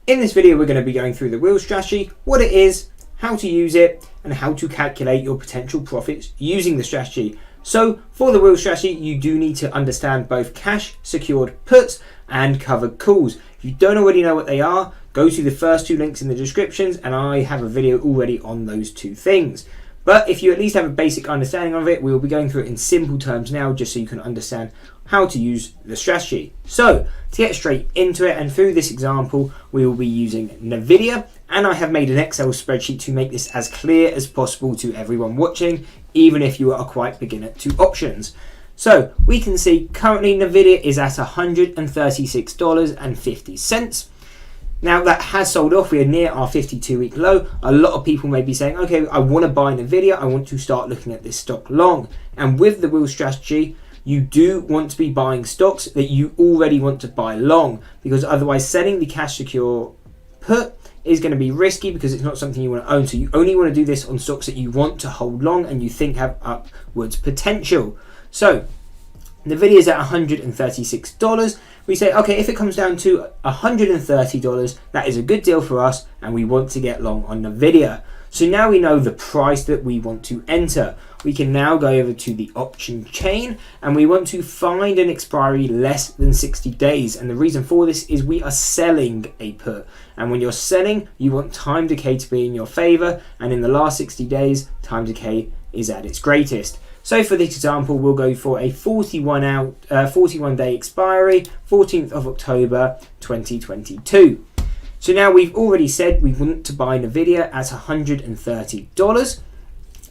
In this video, we're going to be going through the wheel strategy, what it is, how to use it, and how to calculate your potential profits using the strategy. So for the wheel strategy, you do need to understand both cash secured puts and covered calls. If you don't already know what they are, go to the first two links in the descriptions, and I have a video already on those two things. But if you at least have a basic understanding of it, we will be going through it in simple terms now, just so you can understand how to use the strategy. So to get straight into it, and through this example, we will be using NVIDIA, and I have made an Excel spreadsheet to make this as clear as possible to everyone watching, even if you are quite beginner to options. So we can see currently NVIDIA is at $136.50. Now that has sold off. We are near our 52-week low. A lot of people may be saying, okay, I want to buy NVIDIA. I want to start looking at this stock long. And with the wheel strategy, you do want to be buying stocks that you already want to buy long, because otherwise selling the cash secure put is going to be risky because it's not something you want to own. So you only want to do this on stocks that you want to hold long and you think have upwards potential. So NVIDIA is at $136. We say, okay, if it comes down to $130, that is a good deal for us and we want to get long on NVIDIA. So now we know the price that we want to enter. We can now go over to the option chain and we want to find an expiry less than 60 days. And the reason for this is we are selling a put. And when you're selling, you want time decay to be in your favor. And in the last 60 days, time decay is at its greatest. So for this example, we'll go for a 41 day expiry, 14th of October, 2022. So now we've already said we want to buy NVIDIA at $130,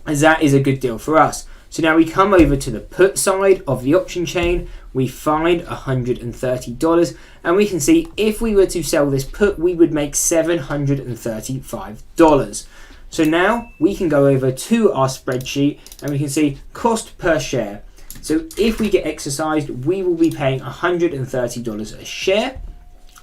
as that is a good deal for us. So now we come over to the put side of the option chain, we find $130, and we can see if we were to sell this put, we would make $735. So now we can go over to our spreadsheet and we can see cost per share. So if we get exercised, we will be paying $130 a share.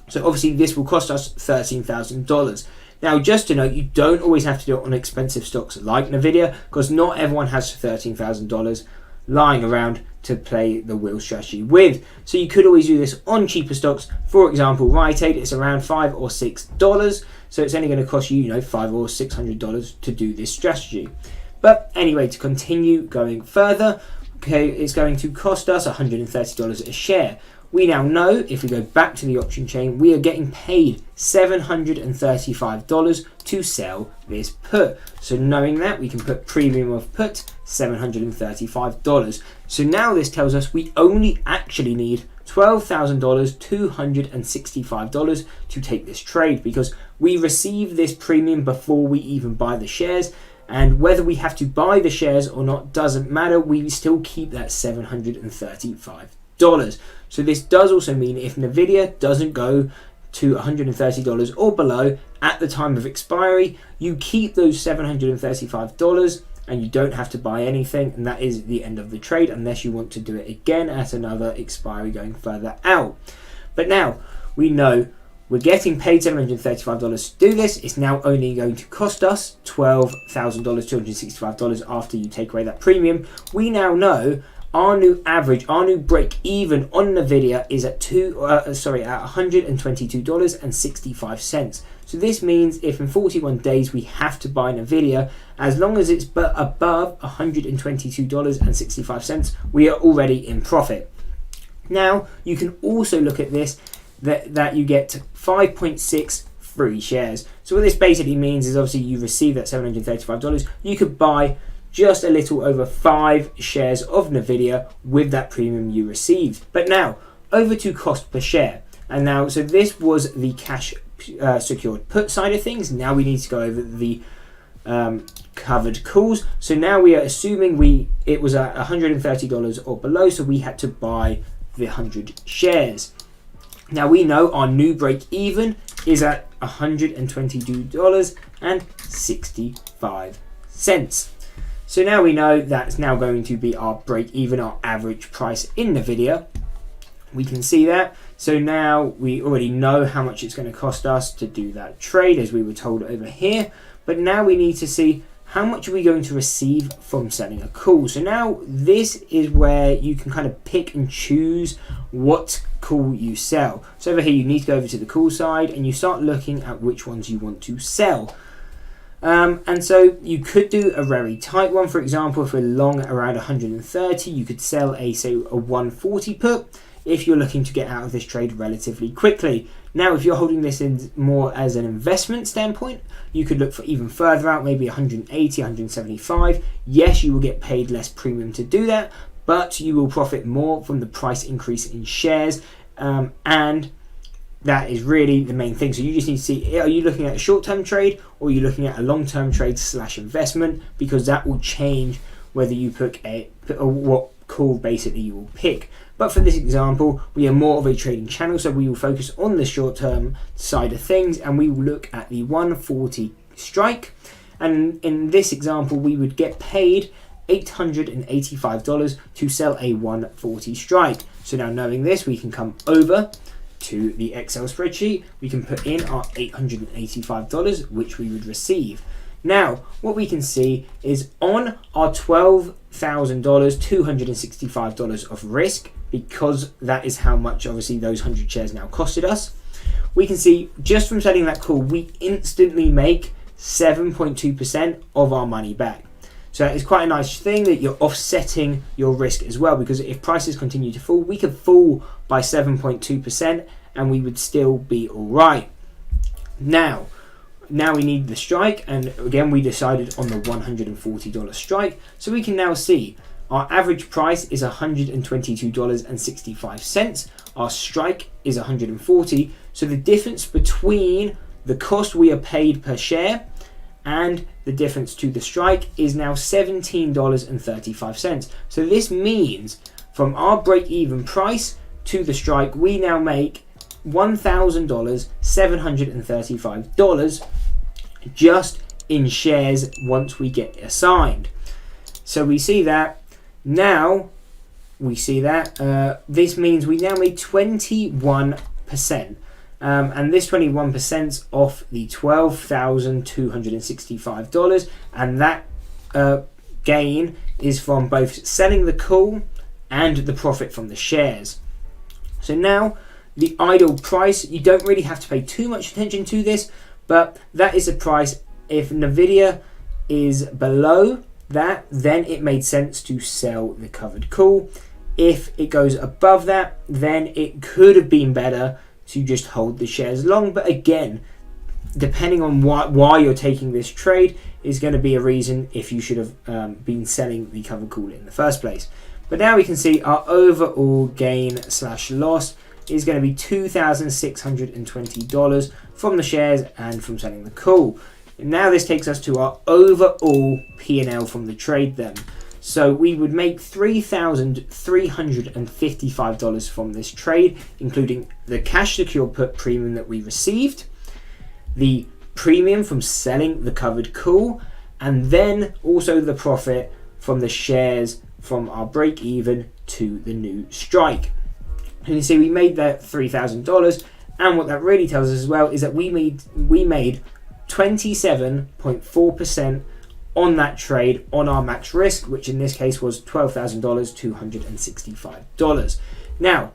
So obviously this will cost us $13,000. Now just to note, you don't always have to do it on expensive stocks like NVIDIA, because not everyone has $13,000 lying around to play the wheel strategy with. So you could always do this on cheaper stocks. For example, Rite Aid is around $5 or $6. So it's only going to cost you, $500 or $600 to do this strategy. But anyway, to continue going further, okay, it's going to cost us $130 a share. We now know, if we go back to the option chain, we are getting paid $735 to sell this put. So knowing that, we can put premium of put, $735. So now this tells us we only actually need $12,265 to take this trade, because we receive this premium before we even buy the shares, and whether we have to buy the shares or not doesn't matter, we still keep that $735. So this does also mean if NVIDIA doesn't go to $130 or below at the time of expiry, you keep those $735 and you don't have to buy anything, and that is the end of the trade unless you want to do it again at another expiry going further out. But now we know we're getting paid $735 to do this. It's now only going to cost us $12,265 after you take away that premium. We now know our new average, our new break even on NVIDIA is at $122.65. So this means if in 41 days we have to buy NVIDIA, as long as it's above $122.65, we are already in profit. Now you can also look at this that you get 5.6 free shares. So what this basically means is obviously you receive that $735, you could buy just a little over 5 shares of NVIDIA with that premium you received. But now over to cost per share. And now, so this was the cash secured put side of things. Now we need to go over the covered calls. So now we are assuming it was at $130 or below, so we had to buy the 100 shares. Now we know our new break even is at $122.65. So now we know that's now going to be our break even, our average price in NVIDIA. We can see that. So now we already know how much it's going to cost us to do that trade, as we were told over here. But now we need to see how much are we going to receive from selling a call. So now this is where you can kind of pick and choose what call you sell. So over here you need to go over to the call side and you start looking at which ones you want to sell. And so you could do a very tight one. For example, if we're long around 130, you could sell say a 140 put if you're looking to get out of this trade relatively quickly. Now, if you're holding this in more as an investment standpoint, you could look for even further out, maybe 180, 175. Yes, you will get paid less premium to do that, but you will profit more from the price increase in shares, and that is really the main thing. So you just need to see, are you looking at a short-term trade or are you looking at a long-term trade / investment, because that will change whether you pick what call basically you will pick. But for this example, we are more of a trading channel, so we will focus on the short-term side of things and we will look at the 140 strike. And in this example, we would get paid $885 to sell a 140 strike. So now knowing this, we can come over to the Excel spreadsheet, we can put in our $885, which we would receive. Now, what we can see is on our $12,000, $265 of risk, because that is how much obviously those 100 shares now costed us. We can see just from setting that call, we instantly make 7.2% of our money back. So that is quite a nice thing that you're offsetting your risk as well, because if prices continue to fall, we could fall by 7.2% and we would still be all right. Now we need the strike, and again we decided on the $140 strike, so we can now see our average price is $122.65. Our strike is 140. So the difference between the cost we are paid per share and the difference to the strike is now $17.35. So this means from our break-even price to the strike, we now make $1,735 just in shares once we get assigned. So we see that now. This means we now made 21%. And this 21% off the $12,265, and that gain is from both selling the call and the profit from the shares. So now the idle price, you don't really have to pay too much attention to this, but that is a price. If Nvidia is below that, then it made sense to sell the covered call. If it goes above that, then it could have been better to just hold the shares long. But again, depending on why you're taking this trade is going to be a reason if you should have been selling the covered call in the first place. But now we can see our overall gain / loss is going to be $2,620 from the shares and from selling the call. And now this takes us to our overall P&L from the trade then. So we would make $3,355 from this trade, including the cash secure put premium that we received, the premium from selling the covered call, and then also the profit from the shares from our break even to the new strike. And you see we made that $3,000, and what that really tells us as well is that we made 27.4% on that trade on our max risk, which in this case was $12,265. Now,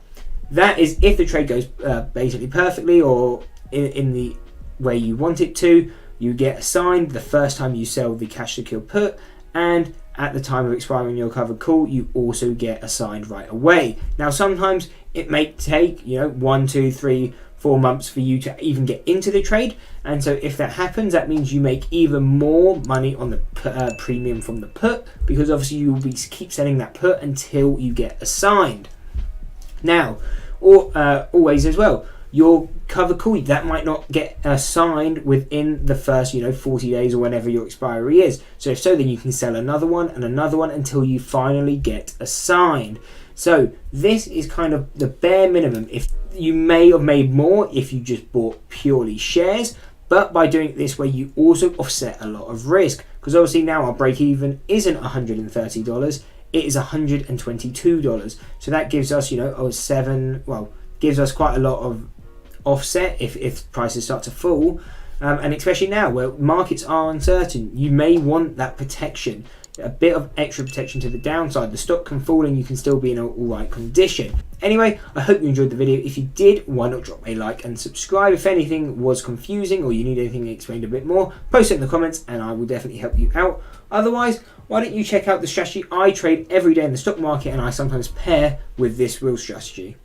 that is if the trade goes basically perfectly or in the way you want it to. You get assigned the first time you sell the cash secure put, and at the time of expiring your covered call, you also get assigned right away. Now, sometimes it may take 1, 2, 3, 4 months for you to even get into the trade, and so if that happens, that means you make even more money on the premium from the put, because obviously you will keep selling that put until you get assigned. Now, always as well, your cover call that might not get assigned within the first 40 days or whenever your expiry is. So if so, then you can sell another one and another one until you finally get assigned. So this is kind of the bare minimum. If you may have made more if you just bought purely shares, but by doing it this way, you also offset a lot of risk, because obviously now our break even isn't $130, it is $122. So that gives us gives us quite a lot of offset if prices start to fall, and especially now where markets are uncertain, you may want that protection. a bit of extra protection to the downside. The stock can fall and you can still be in an alright condition. Anyway, I hope you enjoyed the video. If you did, why not drop a like and subscribe. If anything was confusing or you need anything explained a bit more, post it in the comments and I will definitely help you out. Otherwise, why don't you check out the strategy I trade every day in the stock market and I sometimes pair with this real strategy.